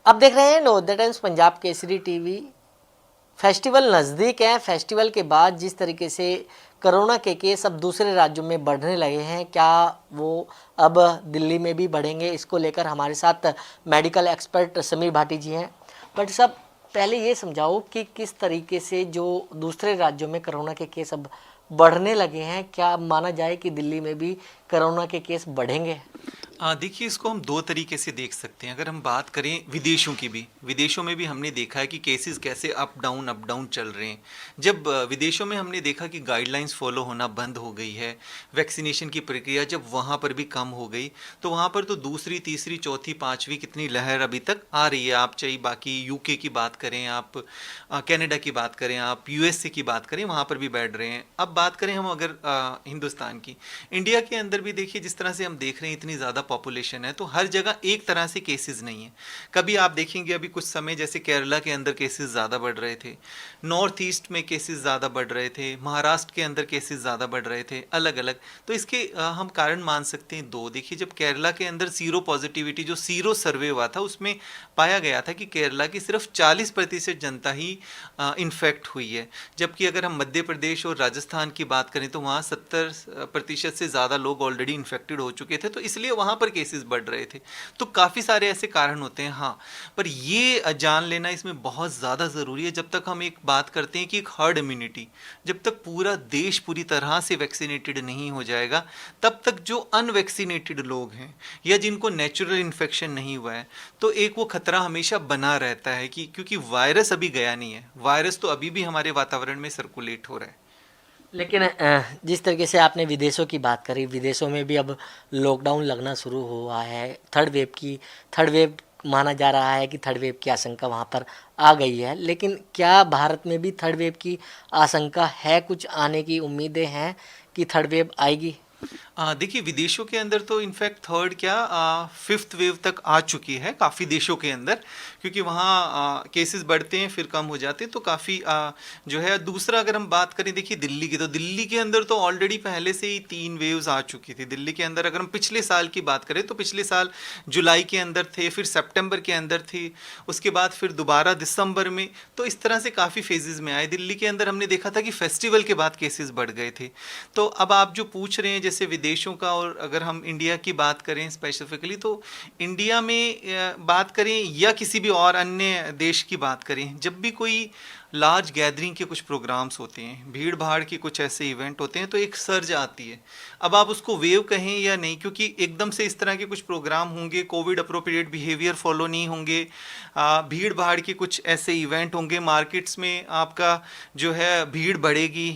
अब देख रहे हैं Navodaya times Punjab Kesari TV. Festival नज़दीक है। फेस्टिवल के बाद जिस तरीके से कोरोना के केस अब दूसरे राज्यों में बढ़ने लगे हैं, क्या वो अब दिल्ली में भी बढ़ेंगे? इसको लेकर हमारे साथ मेडिकल एक्सपर्ट समीर भाटी जी हैं। बट सब पहले ये समझाओ कि किस तरीके से जो दूसरे राज्यों में कोरोना के केस अब बढ़ने लगे हैं, क्या माना जाए कि दिल्ली में भी कोरोना के केस बढ़ेंगे? देखिए, इसको हम दो तरीके से देख सकते हैं। अगर हम बात करें विदेशों की भी, विदेशों में भी हमने देखा है कि केसेस कैसे अप डाउन चल रहे हैं। जब विदेशों में हमने देखा कि गाइडलाइंस फॉलो होना बंद हो गई है, वैक्सीनेशन की प्रक्रिया जब वहाँ पर भी कम हो गई, तो वहाँ पर तो दूसरी तीसरी चौथी पाँचवीं कितनी लहर अभी तक आ रही है। आप चाहे बाकी यूके की बात करें, आप कनाडा की बात करें, आप यूएसए की बात करें, वहाँ पर भी बैठ रहे हैं। अब बात करें हम अगर हिंदुस्तान की, इंडिया के अंदर भी देखिए जिस तरह से हम देख रहे हैं इतनी ज़्यादा पॉपुलेशन है, तो हर जगह एक तरह से केसेस नहीं है। कभी आप देखेंगे अभी कुछ समय जैसे केरला के अंदर केसेस ज़्यादा बढ़ रहे थे, नॉर्थ ईस्ट में केसेस ज़्यादा बढ़ रहे थे, महाराष्ट्र के अंदर केसेस ज़्यादा बढ़ रहे थे, अलग अलग। तो इसके हम कारण मान सकते हैं दो। देखिए, जब केरला के अंदर सीरो पॉजिटिविटी, जो सीरो सर्वे हुआ था, उसमें पाया गया था कि केरला की सिर्फ 40% जनता ही इन्फेक्ट हुई है, जबकि अगर हम मध्य प्रदेश और राजस्थान की बात करें तो वहाँ 70% से ज़्यादा लोग ऑलरेडी इन्फेक्टेड हो चुके थे, तो इसलिए वहाँ पर केसेस बढ़ रहे थे। तो काफ़ी सारे ऐसे कारण होते हैं। हाँ, पर ये जान लेना इसमें बहुत ज़्यादा ज़रूरी है, जब तक हम एक बात करते हैं कि एक हर्ड इम्यूनिटी, जब तक पूरा देश पूरी तरह से वैक्सीनेटेड नहीं हो जाएगा, तब तक जो अनवैक्सीनेटेड लोग हैं या जिनको नेचुरल इन्फेक्शन नहीं हुआ है, तो एक वो खतरा हमेशा बना रहता है कि क्योंकि वायरस अभी गया नहीं है, वायरस तो अभी भी हमारे वातावरण में सर्कुलेट हो रहा है। लेकिन जिस तरीके से आपने विदेशों की बात करी, विदेशों में भी अब लॉकडाउन लगना शुरू हुआ है। थर्ड वेव माना जा रहा है कि थर्ड वेव की आशंका वहाँ पर आ गई है। लेकिन क्या भारत में भी थर्ड वेव की आशंका है? कुछ आने की उम्मीदें हैं कि थर्ड वेव आएगी? देखिए, विदेशों के अंदर तो इनफैक्ट थर्ड क्या फिफ्थ वेव तक आ चुकी है काफ़ी देशों के अंदर, क्योंकि वहाँ केसेस बढ़ते हैं फिर कम हो जाते हैं, तो काफ़ी जो है। दूसरा अगर हम बात करें, देखिए दिल्ली की, तो दिल्ली के अंदर तो ऑलरेडी पहले से ही 3 वेव्स आ चुकी थी। दिल्ली के अंदर अगर हम पिछले साल की बात करें तो पिछले साल जुलाई के अंदर थे, फिर सितंबर के अंदर थे, उसके बाद फिर दोबारा दिसंबर में। तो इस तरह से काफ़ी फेजेस में आए। दिल्ली के अंदर हमने देखा था कि फेस्टिवल के बाद केसेस बढ़ गए थे। तो अब आप जो पूछ रहे हैं जैसे विदेशों का, और अगर हम इंडिया की बात करें स्पेसिफिकली, तो इंडिया में बात करें या किसी भी और अन्य देश की बात करें, जब भी कोई लार्ज गैदरिंग के कुछ प्रोग्राम्स होते हैं, भीड़ भाड़ के कुछ ऐसे इवेंट होते हैं, तो एक सर्ज आती है। अब आप उसको वेव कहें या नहीं, क्योंकि एकदम से इस तरह के कुछ प्रोग्राम होंगे, कोविड अप्रोप्रिएट बिहेवियर फॉलो नहीं होंगे, भीड़ भाड़ के कुछ ऐसे इवेंट होंगे, मार्केट्स में आपका जो है भीड़ बढ़ेगी,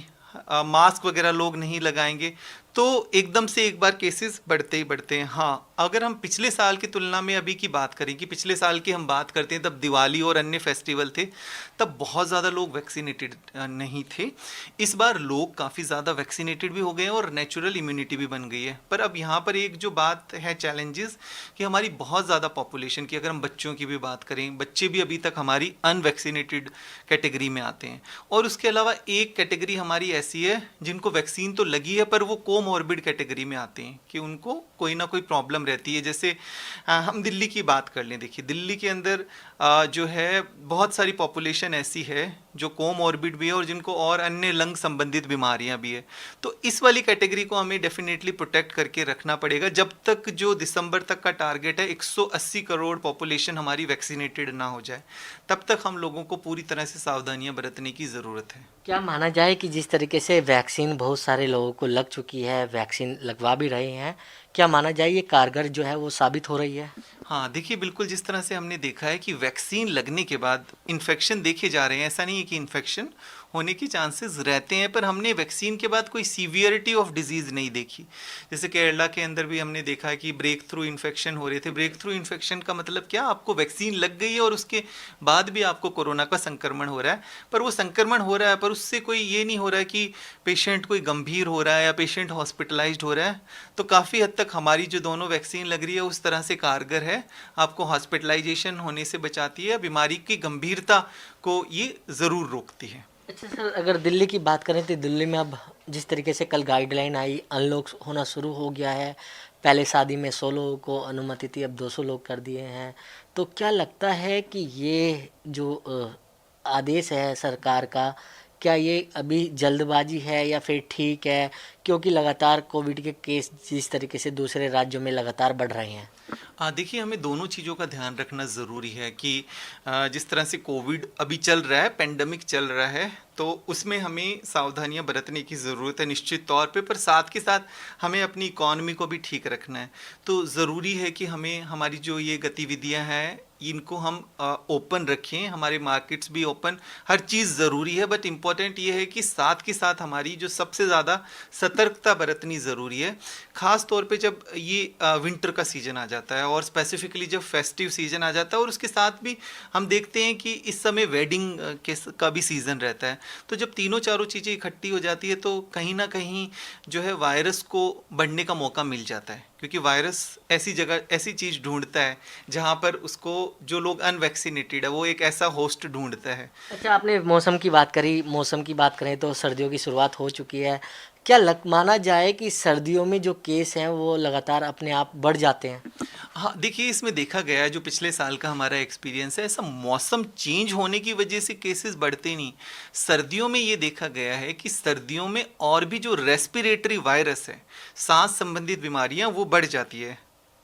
मास्क वगैरह लोग नहीं लगाएंगे, तो एकदम से एक बार केसेस बढ़ते ही बढ़ते हैं। हाँ, अगर हम पिछले साल की तुलना में अभी की बात करें, कि पिछले साल की हम बात करते हैं, तब दिवाली और अन्य फेस्टिवल थे, तब बहुत ज़्यादा लोग वैक्सीनेटेड नहीं थे। इस बार लोग काफ़ी ज़्यादा वैक्सीनेटेड भी हो गए हैं और नेचुरल इम्यूनिटी भी बन गई है। पर अब यहाँ पर एक जो बात है चैलेंजेस, कि हमारी बहुत ज़्यादा पॉपुलेशन की, अगर हम बच्चों की भी बात करें, बच्चे भी अभी तक हमारी अनवैक्सीनेटेड कैटेगरी में आते हैं। और उसके अलावा एक कैटेगरी हमारी ऐसी है जिनको वैक्सीन तो लगी है, पर वो कोमॉर्बिड कैटेगरी में आते हैं, कि उनको कोई ना कोई प्रॉब्लम रहती है। जैसे हम दिल्ली की बात कर लें, देखिए दिल्ली के अंदर जो है बहुत सारी पॉपुलेशन ऐसी है जो कोमॉर्बिड भी है और जिनको और अन्य लंग संबंधित बीमारियां भी है। तो इस वाली कैटेगरी को हमें डेफिनेटली प्रोटेक्ट करके रखना पड़ेगा, जब तक जो दिसंबर तक का टारगेट है 180 करोड़ पॉपुलेशन हमारी वैक्सीनेटेड ना हो जाए, तब तक हम लोगों को पूरी तरह से सावधानियां बरतने की ज़रूरत है। क्या माना जाए कि जिस तरीके से वैक्सीन बहुत सारे लोगों को लग चुकी है, वैक्सीन लगवा भी रहे हैं, क्या माना जाए ये कारगर जो है वो साबित हो रही है? हाँ, देखिए बिल्कुल, जिस तरह से हमने देखा है कि वैक्सीन लगने के बाद इन्फेक्शन देखे जा रहे हैं, ऐसा नहीं है कि इन्फेक्शन होने के चांसेस रहते हैं, पर हमने वैक्सीन के बाद कोई सीवियरिटी ऑफ डिजीज़ नहीं देखी। जैसे केरला के अंदर भी हमने देखा है कि ब्रेक थ्रू इन्फेक्शन हो रहे थे। ब्रेक थ्रू इन्फेक्शन का मतलब क्या, आपको वैक्सीन लग गई है और उसके बाद भी आपको कोरोना का संक्रमण हो रहा है, पर वो संक्रमण हो रहा है, पर उससे कोई ये नहीं हो रहा है कि पेशेंट कोई गंभीर हो रहा है या पेशेंट हॉस्पिटलाइज्ड हो रहा है। तो काफ़ी हद तक हमारी जो दोनों वैक्सीन लग रही है उस तरह से कारगर है, आपको हॉस्पिटलाइजेशन होने से बचाती है, बीमारी की गंभीरता को ये ज़रूर रोकती है। अच्छा सर, अगर दिल्ली की बात करें तो दिल्ली में अब जिस तरीके से कल गाइडलाइन आई, अनलॉक होना शुरू हो गया है। पहले शादी में 100 लोगों को अनुमति थी, अब 200 लोग कर दिए हैं। तो क्या लगता है कि ये जो आदेश है सरकार का, क्या ये अभी जल्दबाजी है या फिर ठीक है? क्योंकि लगातार कोविड के केस जिस तरीके से दूसरे राज्यों में लगातार बढ़ रहे हैं। देखिए, हमें दोनों चीज़ों का ध्यान रखना ज़रूरी है कि जिस तरह से कोविड अभी चल रहा है, पेंडेमिक चल रहा है, तो उसमें हमें सावधानियां बरतने की ज़रूरत है निश्चित तौर पे, पर साथ के साथ हमें अपनी इकॉनमी को भी ठीक रखना है। तो ज़रूरी है कि हमें हमारी जो ये गतिविधियां हैं इनको हम ओपन रखें, हमारे मार्केट्स भी ओपन, हर चीज़ ज़रूरी है, बट इम्पॉर्टेंट ये है कि साथ के साथ हमारी जो सबसे ज़्यादा सतर्कता बरतनी ज़रूरी है। ख़ास तौर पे जब ये विंटर का सीज़न आ जाता है और स्पेसिफिकली जब फेस्टिव सीज़न आ जाता है, और उसके साथ भी हम देखते हैं कि इस समय वेडिंग का भी सीज़न रहता है। तो जब तीनों चारों चीज़ें इकट्ठी हो जाती है तो कहीं ना कहीं जो है वायरस को बढ़ने का मौका मिल जाता है, क्योंकि वायरस ऐसी जगह ऐसी चीज़ ढूंढता है जहाँ पर उसको, जो लोग अनवैक्सीनेटेड है, वो एक ऐसा होस्ट ढूंढता है। अच्छा, आपने मौसम की बात करी, मौसम की बात करें तो सर्दियों की शुरुआत हो चुकी है। क्या माना जाए कि सर्दियों में जो केस हैं वो लगातार अपने आप बढ़ जाते हैं? हाँ, देखिए, इसमें देखा गया है, जो पिछले साल का हमारा एक्सपीरियंस है, ऐसा मौसम चेंज होने की वजह से केसेस बढ़ते नहीं। सर्दियों में ये देखा गया है कि सर्दियों में और भी जो रेस्पिरेटरी वायरस है, सांस संबंधित बीमारियां, वो बढ़ जाती है।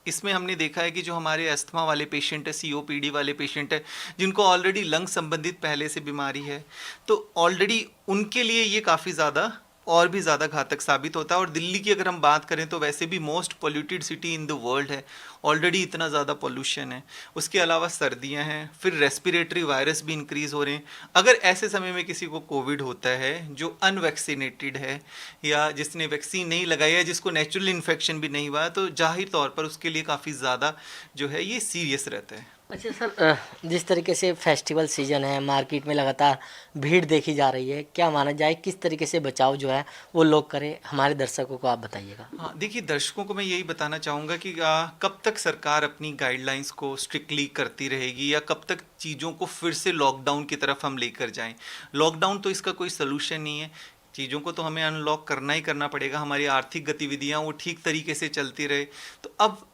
इसमें हमने देखा है कि जो हमारे अस्थमा वाले पेशेंट है, सीओपीडी वाले पेशेंट है, जिनको ऑलरेडी लंग संबंधित पहले से बीमारी है, तो ऑलरेडी उनके लिए ये काफ़ी ज़्यादा और भी ज़्यादा घातक साबित होता है। और दिल्ली की अगर हम बात करें तो वैसे भी most polluted city in the world है, ऑलरेडी इतना ज़्यादा पोल्यूशन है। उसके अलावा सर्दियां हैं, फिर रेस्पिरेटरी वायरस भी इंक्रीज़ हो रहे हैं। अगर ऐसे समय में किसी को कोविड होता है जो अनवैक्सीनेटेड है या जिसने वैक्सीन नहीं लगाई है, जिसको नेचुरल इन्फेक्शन भी नहीं हुआ है, तो जाहिर तौर पर उसके लिए काफ़ी ज़्यादा जो है ये सीरियस रहता है। अच्छा सर, जिस तरीके से फेस्टिवल सीजन है, मार्केट में लगातार भीड़ देखी जा रही है, क्या माना जाए किस तरीके से बचाव जो है वो लोग करें? हमारे दर्शकों को आप बताइएगा। हाँ, देखिए, दर्शकों को मैं यही बताना चाहूँगा कि कब तक सरकार अपनी गाइडलाइंस को स्ट्रिक्टली करती रहेगी, या कब तक चीज़ों को फिर से लॉकडाउन की तरफ हम लेकर जाएं। लॉकडाउन तो इसका कोई सलूशन नहीं है। चीज़ों को तो हमें अनलॉक करना ही करना पड़ेगा, हमारी आर्थिक गतिविधियाँ वो ठीक तरीके से चलती रहे। तो अब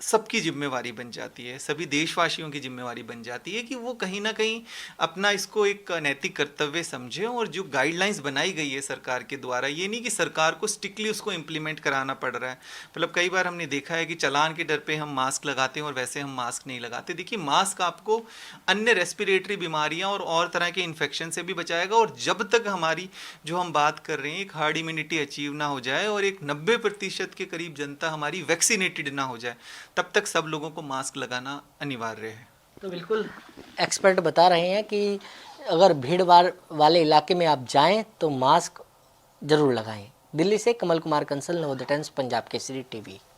सबकी जिम्मेवारी बन जाती है, सभी देशवासियों की जिम्मेवारी बन जाती है कि वो कहीं ना कहीं अपना इसको एक नैतिक कर्तव्य समझें, और जो गाइडलाइंस बनाई गई है सरकार के द्वारा, ये नहीं कि सरकार को स्ट्रिक्टली उसको इम्प्लीमेंट कराना पड़ रहा है। मतलब कई बार हमने देखा है कि चालान के डर पे हम मास्क लगाते हैं और वैसे हम मास्क नहीं लगाते। देखिए, मास्क आपको अन्य रेस्पिरेटरी बीमारियां और तरह के इन्फेक्शन से भी बचाएगा, और जब तक हमारी, जो हम बात कर रहे हैं, एक हार्ड इम्यूनिटी अचीव ना हो जाए और एक 90% के करीब जनता हमारी वैक्सीनेटेड ना हो जाए, तब तक सब लोगों को मास्क लगाना अनिवार्य है। तो बिल्कुल एक्सपर्ट बता रहे हैं कि अगर भीड़ भाड़ वाले इलाके में आप जाएं तो मास्क जरूर लगाएं। दिल्ली से कमल कुमार कंसल, नवोदय टाइम्स, पंजाब केसरी टीवी।